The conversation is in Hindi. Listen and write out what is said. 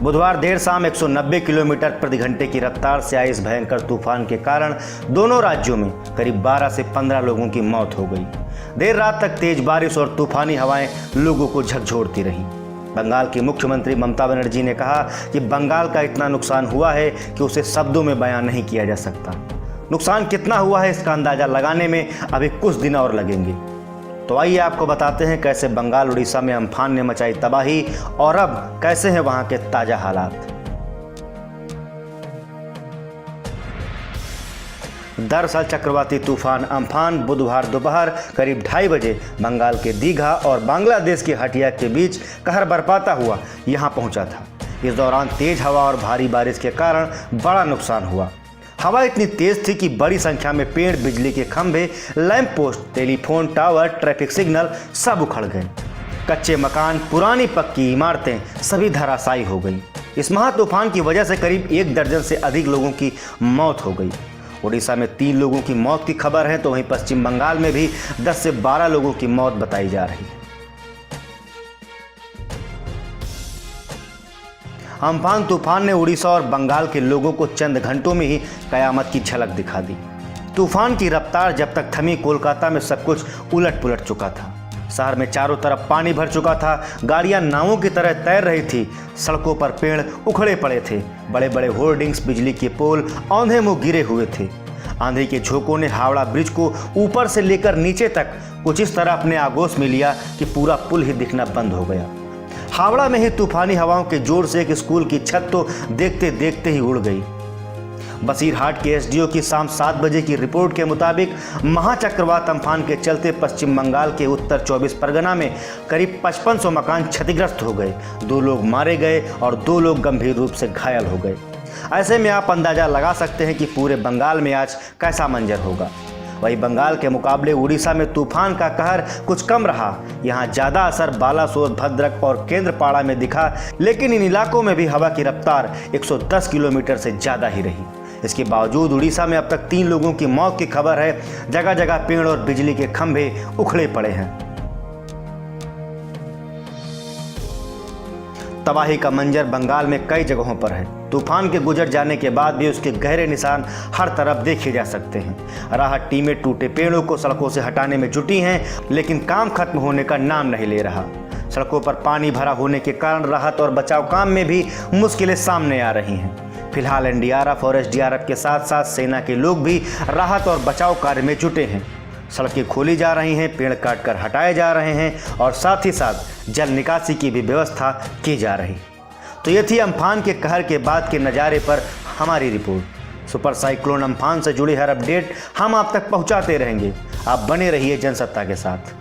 बुधवार देर शाम 190 किलोमीटर प्रति घंटे की रफ्तार से आए इस भयंकर तूफान के कारण दोनों राज्यों में करीब 12 से 15 लोगों की मौत हो गई। देर रात तक तेज बारिश और तूफानी हवाएं लोगों को झकझोरती रहीं। बंगाल की मुख्यमंत्री ममता बनर्जी ने कहा कि बंगाल का इतना नुकसान हुआ है कि उसे शब्दों में बयान नहीं किया जा सकता। नुकसान कितना हुआ है इसका अंदाजा लगाने में अभी कुछ दिन और लगेंगे। तो आइए आपको बताते हैं कैसे बंगाल उड़ीसा में अम्फान ने मचाई तबाही और अब कैसे हैं वहां के ताजा हालात। दरअसल चक्रवाती तूफान अम्फान बुधवार दोपहर करीब 2:30 बजे बंगाल के दीघा और बांग्लादेश के हटिया के बीच कहर बरपाता हुआ यहां पहुंचा था। इस दौरान तेज हवा और भारी बारिश के कारण बड़ा नुकसान हुआ। हवा इतनी तेज थी कि बड़ी संख्या में पेड़, बिजली के खंभे, lamp post, telephone tower, traffic signal सब उखड़ गए। कच्चे मकान, पुरानी पक्की इमारतें सभी धराशायी हो गई। इस महा तूफान की वजह से करीब 1 दर्जन से अधिक लोगों की मौत हो गई। उड़ीसा में 3 लोगों की मौत की खबर है, तो वहीं पश्चिम बंगाल में भी 10 से 12 लोगों की मौत बताई जा रही है। अम्फान तूफान ने उड़ीसा और बंगाल के लोगों को चंद घंटों में ही कयामत की झलक दिखा दी। तूफान की रफ्तार जब तक थमी, कोलकाता में सब कुछ उलट पुलट चुका था। शहर में चारों तरफ पानी भर चुका था। गाड़ियां नावों की तरह तैर रही थी। सड़कों पर पेड़ उखड़े पड़े थे। बड़े बड़े होर्डिंग्स, बिजली के पोल औंधे मुंह गिरे हुए थे। आंधी के झोंकों ने हावड़ा ब्रिज को ऊपर से लेकर नीचे तक कुछ इस तरह अपने आगोश में लिया कि पूरा पुल ही दिखना बंद हो गया। हावड़ा में ही तूफानी हवाओं के जोर से एक स्कूल की छत तो देखते देखते ही उड़ गई। बसीरहाट के एसडीओ की शाम 7 बजे की रिपोर्ट के मुताबिक महाचक्रवात अम्फान के चलते पश्चिम बंगाल के उत्तर 24 परगना में करीब 5500 मकान क्षतिग्रस्त हो गए। 2 लोग मारे गए और 2 लोग गंभीर रूप से घायल हो गए। ऐसे में आप अंदाजा लगा सकते हैं कि पूरे बंगाल में आज कैसा मंजर होगा। वहीं बंगाल के मुकाबले उड़ीसा में तूफान का कहर कुछ कम रहा। यहाँ ज़्यादा असर बालासोर, भद्रक और केंद्रपाड़ा में दिखा, लेकिन इन इलाकों में भी हवा की रफ्तार 110 किलोमीटर से ज़्यादा ही रही। इसके बावजूद उड़ीसा में अब तक 3 लोगों की मौत की खबर है। जगह जगह पेड़ और बिजली के खंभे उखड़े पड़े हैं। तबाही का मंजर बंगाल में कई जगहों पर है। तूफान के गुजर जाने के बाद भी उसके गहरे निशान हर तरफ देखे जा सकते हैं। राहत टीमें टूटे पेड़ों को सड़कों से हटाने में जुटी हैं, लेकिन काम खत्म होने का नाम नहीं ले रहा। सड़कों पर पानी भरा होने के कारण राहत और बचाव काम में भी मुश्किलें सामने आ रही हैं। फिलहाल एनडीआरएफ और एसडीआरएफ के साथ साथ सेना के लोग भी राहत और बचाव कार्य में जुटे हैं। सड़कें खोली जा रही हैं, पेड़ काटकर हटाए जा रहे हैं और साथ ही साथ जल निकासी की भी व्यवस्था की जा रही। तो ये थी अम्फान के कहर के बाद के नज़ारे पर हमारी रिपोर्ट। सुपर साइक्लोन अम्फान से जुड़ी हर अपडेट हम आप तक पहुंचाते रहेंगे। आप बने रहिए जनसत्ता के साथ।